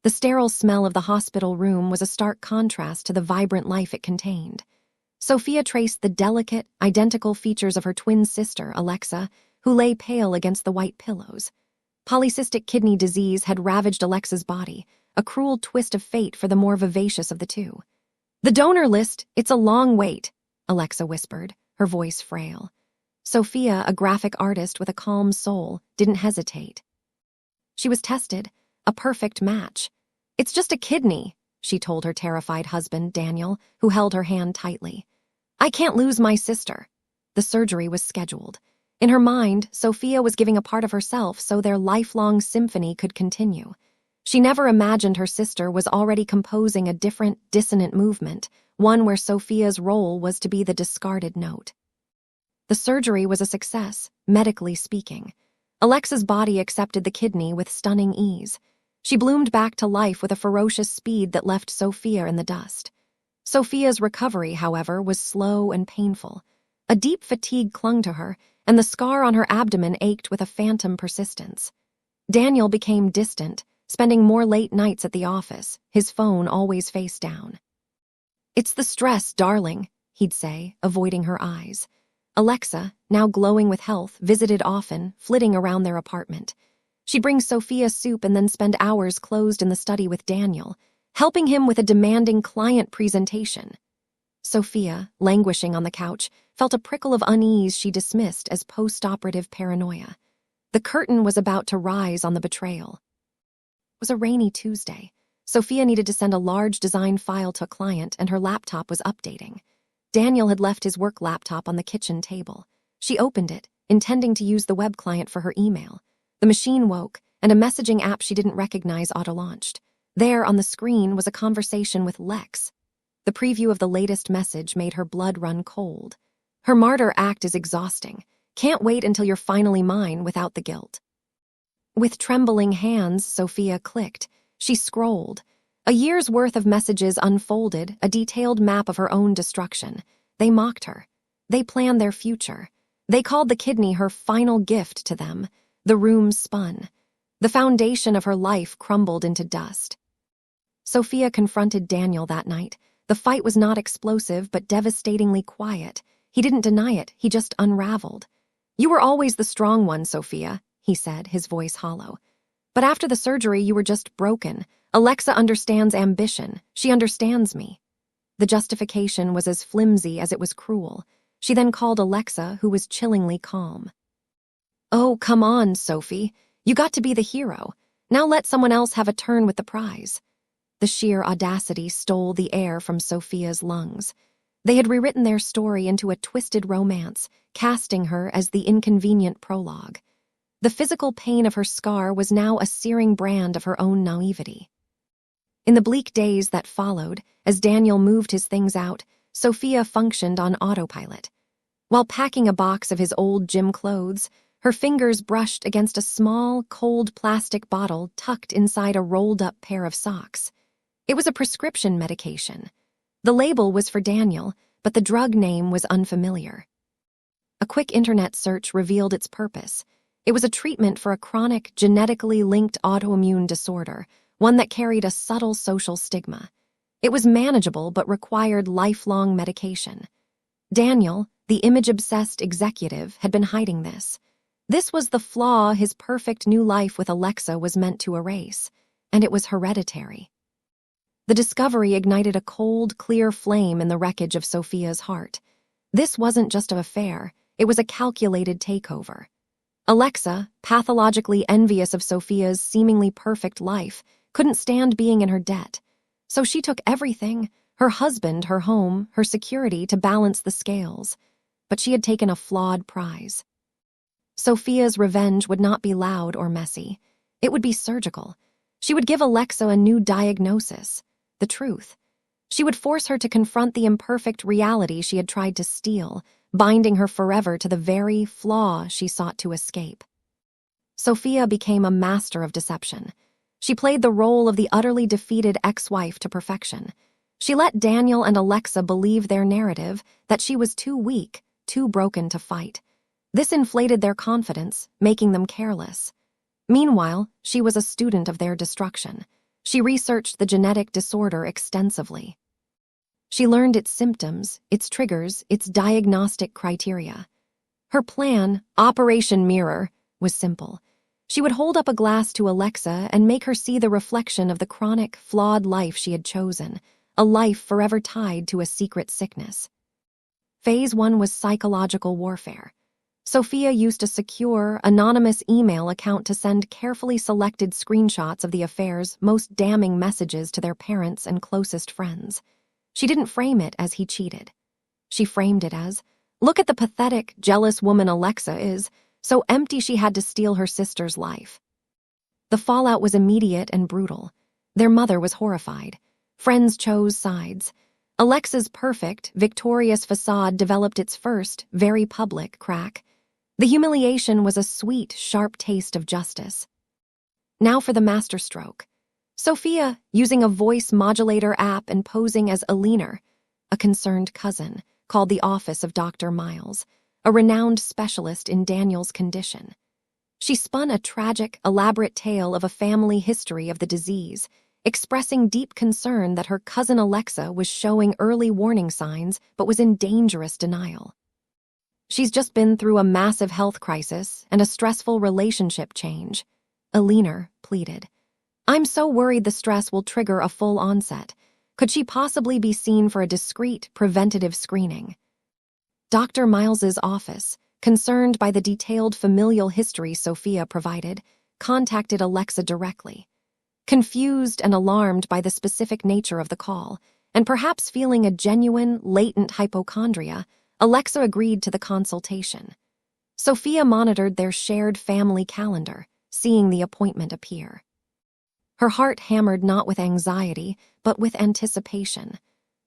The sterile smell of the hospital room was a stark contrast to the vibrant life it contained. Sophia traced the delicate, identical features of her twin sister, Alexa, who lay pale against the white pillows. Polycystic kidney disease had ravaged Alexa's body, a cruel twist of fate for the more vivacious of the two. "The donor list, it's a long wait," Alexa whispered, her voice frail. Sophia, a graphic artist with a calm soul, didn't hesitate. She was tested, a perfect match. "It's just a kidney," she told her terrified husband, Daniel, who held her hand tightly. "I can't lose my sister." The surgery was scheduled. In her mind, Sophia was giving a part of herself so their lifelong symphony could continue. She never imagined her sister was already composing a different, dissonant movement, one where Sophia's role was to be the discarded note. The surgery was a success, medically speaking. Alexa's body accepted the kidney with stunning ease. She bloomed back to life with a ferocious speed that left Sophia in the dust. Sophia's recovery, however, was slow and painful. A deep fatigue clung to her, and the scar on her abdomen ached with a phantom persistence. Daniel became distant, spending more late nights at the office, his phone always face down. "It's the stress, darling," he'd say, avoiding her eyes. Alexa, now glowing with health, visited often, flitting around their apartment. She'd bring Sophia soup and then spend hours closed in the study with Daniel, helping him with a demanding client presentation. Sophia, languishing on the couch, felt a prickle of unease she dismissed as post-operative paranoia. The curtain was about to rise on the betrayal. It was a rainy Tuesday. Sophia needed to send a large design file to a client, and her laptop was updating. Daniel had left his work laptop on the kitchen table. She opened it, intending to use the web client for her email. The machine woke, and a messaging app she didn't recognize auto-launched. There, on the screen, was a conversation with Lex. The preview of the latest message made her blood run cold. "Her martyr act is exhausting. Can't wait until you're finally mine without the guilt." With trembling hands, Sophia clicked. She scrolled. A year's worth of messages unfolded, a detailed map of her own destruction. They mocked her. They planned their future. They called the kidney her final gift to them. The room spun. The foundation of her life crumbled into dust. Sophia confronted Daniel that night. The fight was not explosive, but devastatingly quiet. He didn't deny it, he just unraveled. "You were always the strong one, Sophia," he said, his voice hollow. "But after the surgery, you were just broken. Alexa understands ambition. She understands me." The justification was as flimsy as it was cruel. She then called Alexa, who was chillingly calm. "Oh, come on, Sophie. You got to be the hero. Now let someone else have a turn with the prize." The sheer audacity stole the air from Sophia's lungs. They had rewritten their story into a twisted romance, casting her as the inconvenient prologue. The physical pain of her scar was now a searing brand of her own naivety. In the bleak days that followed, as Daniel moved his things out, Sophia functioned on autopilot. While packing a box of his old gym clothes, her fingers brushed against a small, cold plastic bottle tucked inside a rolled-up pair of socks. It was a prescription medication. The label was for Daniel, but the drug name was unfamiliar. A quick internet search revealed its purpose. It was a treatment for a chronic, genetically linked autoimmune disorder, one that carried a subtle social stigma. It was manageable but required lifelong medication. Daniel, the image-obsessed executive, had been hiding this. This was the flaw his perfect new life with Alexa was meant to erase, and it was hereditary. The discovery ignited a cold, clear flame in the wreckage of Sophia's heart. This wasn't just an affair, it was a calculated takeover. Alexa, pathologically envious of Sophia's seemingly perfect life, couldn't stand being in her debt. So she took everything, her husband, her home, her security, to balance the scales. But she had taken a flawed prize. Sophia's revenge would not be loud or messy. It would be surgical. She would give Alexa a new diagnosis, the truth. She would force her to confront the imperfect reality she had tried to steal, binding her forever to the very flaw she sought to escape. Sophia became a master of deception. She played the role of the utterly defeated ex-wife to perfection. She let Daniel and Alexa believe their narrative, that she was too weak, too broken to fight. This inflated their confidence, making them careless. Meanwhile, she was a student of their destruction. She researched the genetic disorder extensively. She learned its symptoms, its triggers, its diagnostic criteria. Her plan, Operation Mirror, was simple. She would hold up a glass to Alexa and make her see the reflection of the chronic, flawed life she had chosen, a life forever tied to a secret sickness. Phase 1 was psychological warfare. Sophia used a secure, anonymous email account to send carefully selected screenshots of the affair's most damning messages to their parents and closest friends. She didn't frame it as he cheated. She framed it as, look at the pathetic, jealous woman Alexa is, so empty she had to steal her sister's life. The fallout was immediate and brutal. Their mother was horrified. Friends chose sides. Alexa's perfect, victorious facade developed its first, very public crack. The humiliation was a sweet, sharp taste of justice. Now for the masterstroke. Sophia, using a voice modulator app and posing as Alina, a concerned cousin, called the office of Dr. Miles, a renowned specialist in Daniel's condition. She spun a tragic, elaborate tale of a family history of the disease, expressing deep concern that her cousin Alexa was showing early warning signs but was in dangerous denial. She's just been through a massive health crisis and a stressful relationship change, Alina pleaded. I'm so worried the stress will trigger a full onset. Could she possibly be seen for a discreet, preventative screening? Dr. Miles's office, concerned by the detailed familial history Sophia provided, contacted Alexa directly. Confused and alarmed by the specific nature of the call, and perhaps feeling a genuine, latent hypochondria, Alexa agreed to the consultation. Sophia monitored their shared family calendar, seeing the appointment appear. Her heart hammered not with anxiety, but with anticipation.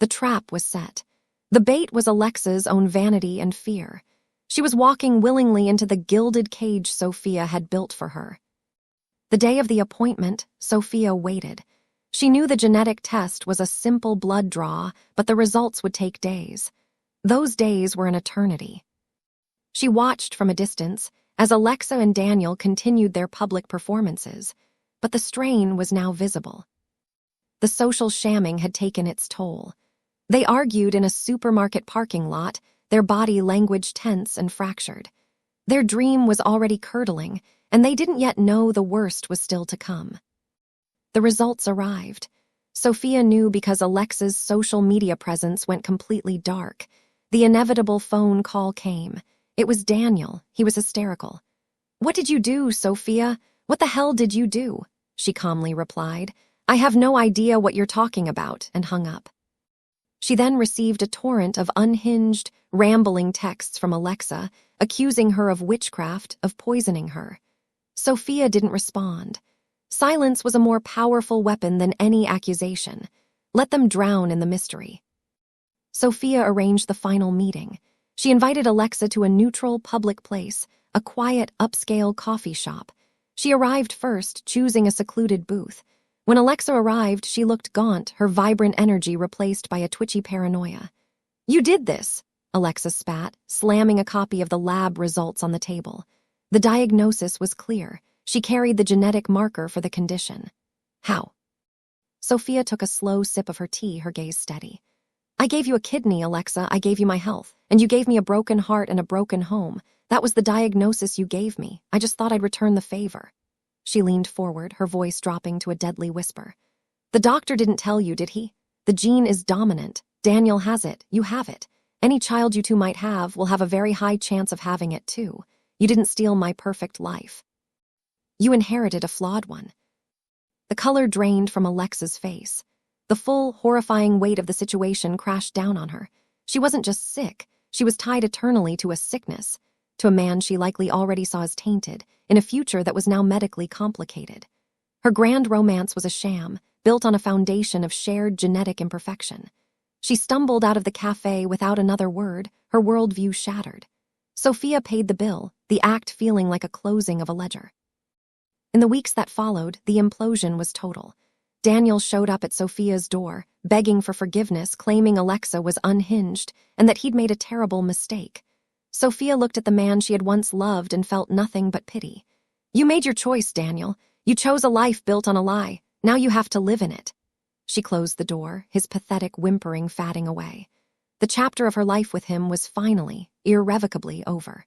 The trap was set. The bait was Alexa's own vanity and fear. She was walking willingly into the gilded cage Sophia had built for her. The day of the appointment, Sophia waited. She knew the genetic test was a simple blood draw, but the results would take days. Those days were an eternity. She watched from a distance as Alexa and Daniel continued their public performances, but the strain was now visible. The social shamming had taken its toll. They argued in a supermarket parking lot, their body language tense and fractured. Their dream was already curdling, and they didn't yet know the worst was still to come. The results arrived. Sophia knew because Alexa's social media presence went completely dark. The inevitable phone call came. It was Daniel. He was hysterical. "What did you do, Sophia? What the hell did you do?" She calmly replied. "I have no idea what you're talking about," and hung up. She then received a torrent of unhinged, rambling texts from Alexa, accusing her of witchcraft, of poisoning her. Sophia didn't respond. Silence was a more powerful weapon than any accusation. Let them drown in the mystery. Sophia arranged the final meeting. She invited Alexa to a neutral, public place, a quiet, upscale coffee shop. She arrived first, choosing a secluded booth. When Alexa arrived, she looked gaunt, her vibrant energy replaced by a twitchy paranoia. "You did this," Alexa spat, slamming a copy of the lab results on the table. The diagnosis was clear. She carried the genetic marker for the condition. "How?" Sophia took a slow sip of her tea, her gaze steady. "I gave you a kidney, Alexa. I gave you my health. And you gave me a broken heart and a broken home. That was the diagnosis you gave me. I just thought I'd return the favor." She leaned forward, her voice dropping to a deadly whisper. "The doctor didn't tell you, did he? The gene is dominant. Daniel has it. You have it. Any child you two might have will have a very high chance of having it, too. You didn't steal my perfect life. You inherited a flawed one." The color drained from Alexa's face. The full, horrifying weight of the situation crashed down on her. She wasn't just sick. She was tied eternally to a sickness, to a man she likely already saw as tainted, in a future that was now medically complicated. Her grand romance was a sham, built on a foundation of shared genetic imperfection. She stumbled out of the cafe without another word, her worldview shattered. Sophia paid the bill, the act feeling like a closing of a ledger. In the weeks that followed, the implosion was total. Daniel showed up at Sophia's door, begging for forgiveness, claiming Alexa was unhinged and that he'd made a terrible mistake. Sophia looked at the man she had once loved and felt nothing but pity. "You made your choice, Daniel. You chose a life built on a lie. Now you have to live in it." She closed the door, his pathetic whimpering fading away. The chapter of her life with him was finally, irrevocably over.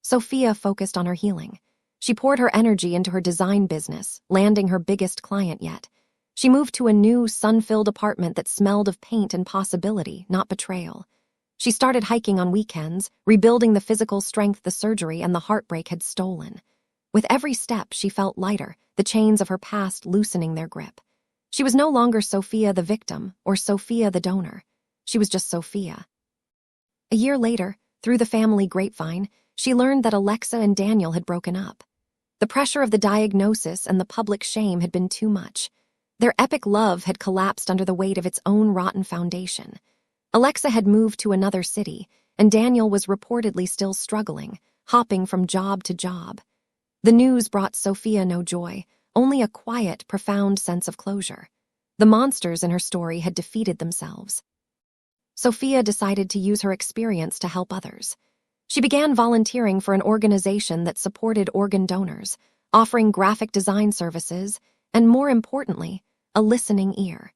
Sophia focused on her healing. She poured her energy into her design business, landing her biggest client yet. She moved to a new, sun-filled apartment that smelled of paint and possibility, not betrayal. She started hiking on weekends, rebuilding the physical strength the surgery and the heartbreak had stolen. With every step, she felt lighter, the chains of her past loosening their grip. She was no longer Sophia the victim or Sophia the donor. She was just Sophia. A year later, through the family grapevine, she learned that Alexa and Daniel had broken up. The pressure of the diagnosis and the public shame had been too much. Their epic love had collapsed under the weight of its own rotten foundation. Alexa had moved to another city, and Daniel was reportedly still struggling, hopping from job to job. The news brought Sophia no joy, only a quiet, profound sense of closure. The monsters in her story had defeated themselves. Sophia decided to use her experience to help others. She began volunteering for an organization that supported organ donors, offering graphic design services, and more importantly, a listening ear.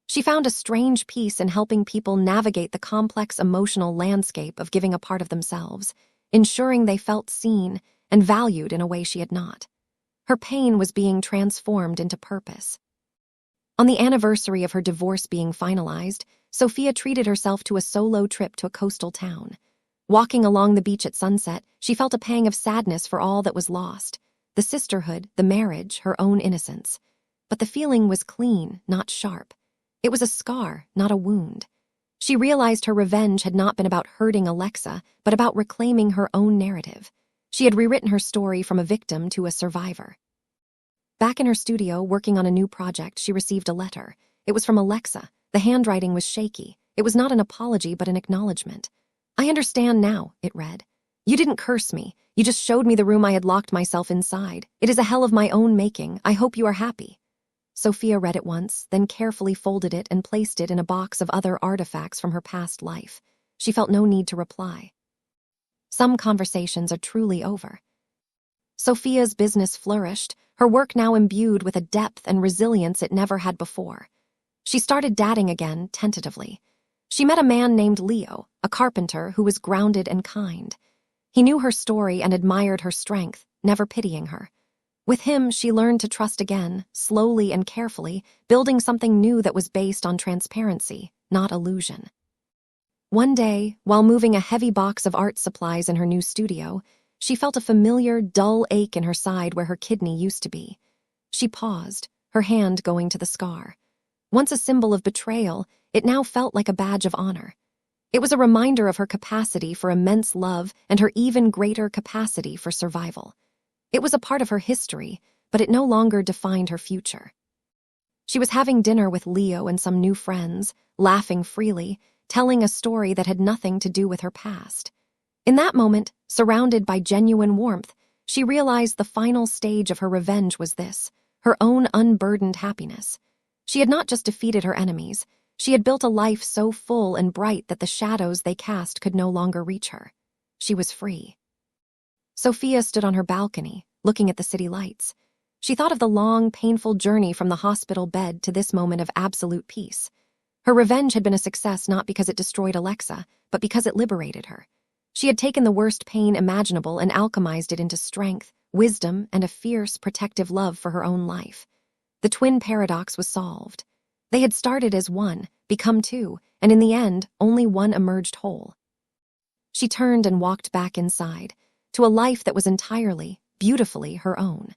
She found a strange peace in helping people navigate the complex emotional landscape of giving a part of themselves, ensuring they felt seen and valued in a way she had not. Her pain was being transformed into purpose. On the anniversary of her divorce being finalized, Sophia treated herself to a solo trip to a coastal town. Walking along the beach at sunset, she felt a pang of sadness for all that was lost: the sisterhood, the marriage, her own innocence. But the feeling was clean, not sharp. It was a scar, not a wound. She realized her revenge had not been about hurting Alexa, but about reclaiming her own narrative. She had rewritten her story from a victim to a survivor. Back in her studio, working on a new project, she received a letter. It was from Alexa. The handwriting was shaky. It was not an apology, but an acknowledgement. "I understand now," it read. "You didn't curse me. You just showed me the room I had locked myself inside. It is a hell of my own making. I hope you are happy." Sophia read it once, then carefully folded it and placed it in a box of other artifacts from her past life. She felt no need to reply. Some conversations are truly over. Sophia's business flourished, her work now imbued with a depth and resilience it never had before. She started dating again, tentatively. She met a man named Leo, a carpenter who was grounded and kind. He knew her story and admired her strength, never pitying her. With him, she learned to trust again, slowly and carefully, building something new that was based on transparency, not illusion. One day, while moving a heavy box of art supplies in her new studio, she felt a familiar, dull ache in her side where her kidney used to be. She paused, her hand going to the scar. Once a symbol of betrayal, it now felt like a badge of honor. It was a reminder of her capacity for immense love and her even greater capacity for survival. It was a part of her history, but it no longer defined her future. She was having dinner with Leo and some new friends, laughing freely, telling a story that had nothing to do with her past. In that moment, surrounded by genuine warmth, she realized the final stage of her revenge was this: her own unburdened happiness. She had not just defeated her enemies, she had built a life so full and bright that the shadows they cast could no longer reach her. She was free. Sophia stood on her balcony, looking at the city lights. She thought of the long, painful journey from the hospital bed to this moment of absolute peace. Her revenge had been a success not because it destroyed Alexa, but because it liberated her. She had taken the worst pain imaginable and alchemized it into strength, wisdom, and a fierce, protective love for her own life. The twin paradox was solved. They had started as one, become two, and in the end, only one emerged whole. She turned and walked back inside, to a life that was entirely, beautifully her own.